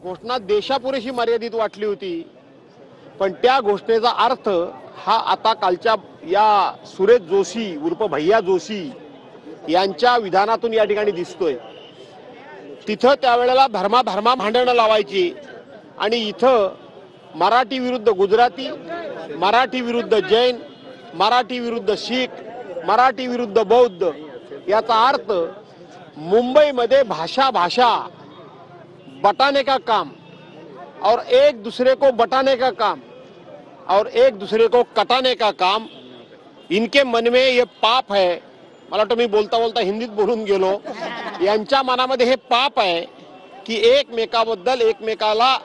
घोषणा देशापुरेशी मर्यादित वाटली होती, पण त्या घोषणेचा अर्थ हा आता कालच्या या सुरेश जोशी उर्फ भैया जोशी यांच्या विधानातून या ठिकाणी दिसतोय। तिथं त्यावेळेला धर्मा भांडणं लावायची आणि इथं मराठी विरुद्ध गुजराती, मराठी विरुद्ध जैन, मराठी विरुद्ध शीख, मराठी विरुद्ध बौद्ध, याचा अर्थ मुंबई में भाषा बटाने का काम और एक दूसरे को बटाने का काम और एक दूसरे को कटाने का काम, इनके मन में ये पाप है। मला वाटतं मी बोलता बोलता हिंदीत बोलून गेलो। यांच्या मनामध्ये हे पाप आहे की एकमेकाबद्दल एकमेकाला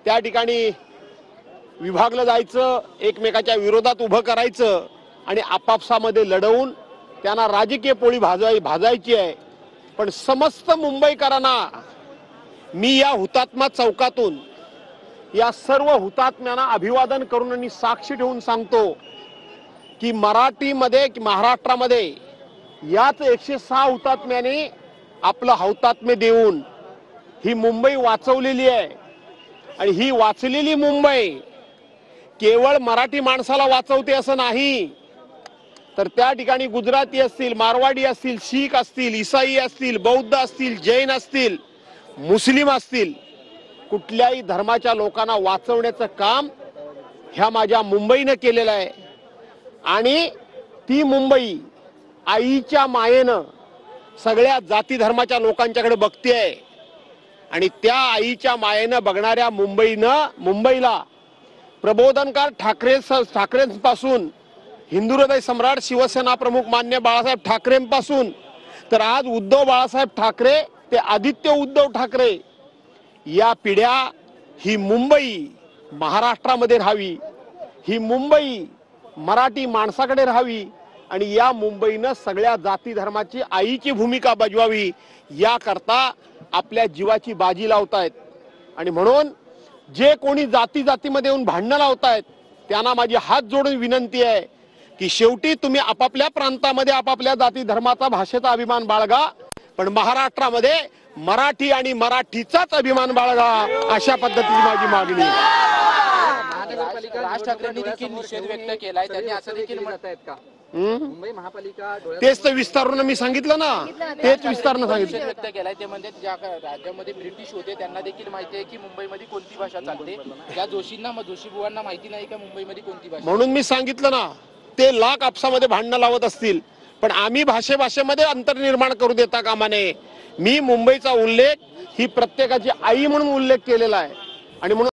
त्या ठिकाणी विभागलं जायचं, एकमेकाच्या विरोधात उभं करायचं आणि आपापसामध्ये लढवून त्यांना राजकीय पोळी भाजायची आहे। पण समस्त मुंबईकरांना मी या हुतात्मा चौकातून या सर्व हुतात्म्यांना अभिवादन करून आणि साक्षी ठेवून सांगतो की मराठीमध्ये महाराष्ट्रामध्ये याच 106 हुतात्म्याने आपलं हौतात्म्य देऊन ही मुंबई वाचवलेली आहे। आणि ही वाचलेली मुंबई केवळ मराठी माणसाला वाचवते असं नाही, तर त्या ठिकाणी गुजराती असतील, मारवाडी असतील, शीख असतील, ईसाई असतील, बौद्ध असतील, जैन असतील, मुस्लिम असतील, कुठल्याही धर्माच्या लोकांना वाचवण्याचं काम ह्या माझ्या मुंबईने केलेलं आहे। आणि ती मुंबई आईच्या मायेनं सगळ्या जाती धर्माच्या लोकांच्याकडे बघतेय आणि त्या आईच्या मायेनं बघणाऱ्या मुंबईला प्रबोधनकार ठाकरेंपासून हिंदू हृदय सम्राट शिवसेना प्रमुख मान्य बाळासाहेब ठाकरेंपासून तर आज उद्धव बाळासाहेब ठाकरे ते आदित्य उद्धव ठाकरे या पिढ्या ही मुंबई महाराष्ट्रामध्ये राहावी, ही मुंबई मराठी माणसाकडे राहावी आणि या मुंबईनं सगळ्या जाती धर्माची आईची भूमिका बजवावी याकरता आपल्या जीवाची बाजी लावतायत। आणि म्हणून जे कोणी जातीमध्ये येऊन भांडणं लावतायत त्यांना माझी हात जोडून विनंती आहे की शेवटी तुम्ही आपापल्या प्रांतामध्ये आपापल्या जाती धर्माचा भाषेचा अभिमान बाळगा, पण महाराष्ट्रामध्ये मराठी आणि मराठीचाच अभिमान बाळगा, अशा पद्धतीची माझी मागणी आहे। राज ठाकरेंनी देखील निषेध व्यक्त केलाय, त्यांनी असं देखील म्हणत आहेत का मुंबई महापालिका तेच तर विस्तारून मी सांगितलं ना, तेच विस्तारून सांगितलं व्यक्त केलाय। ते म्हणजे ज्या राज्यामध्ये ब्रिटिश होते त्यांना देखील माहिती आहे की मुंबईमध्ये कोणती भाषा चालते, त्या जोशी बुवांना माहिती नाही का मुंबईमध्ये कोणती भाषा। म्हणून मी सांगितलं ना, ते लाख आपसामध्ये भांडणं लावत असतील, पण आम्ही भाषेमध्ये अंतर निर्माण करू देता कामा नये। मी मुंबईचा उल्लेख ही प्रत्येकाची आई म्हणून उल्लेख केलेला आहे आणि म्हणून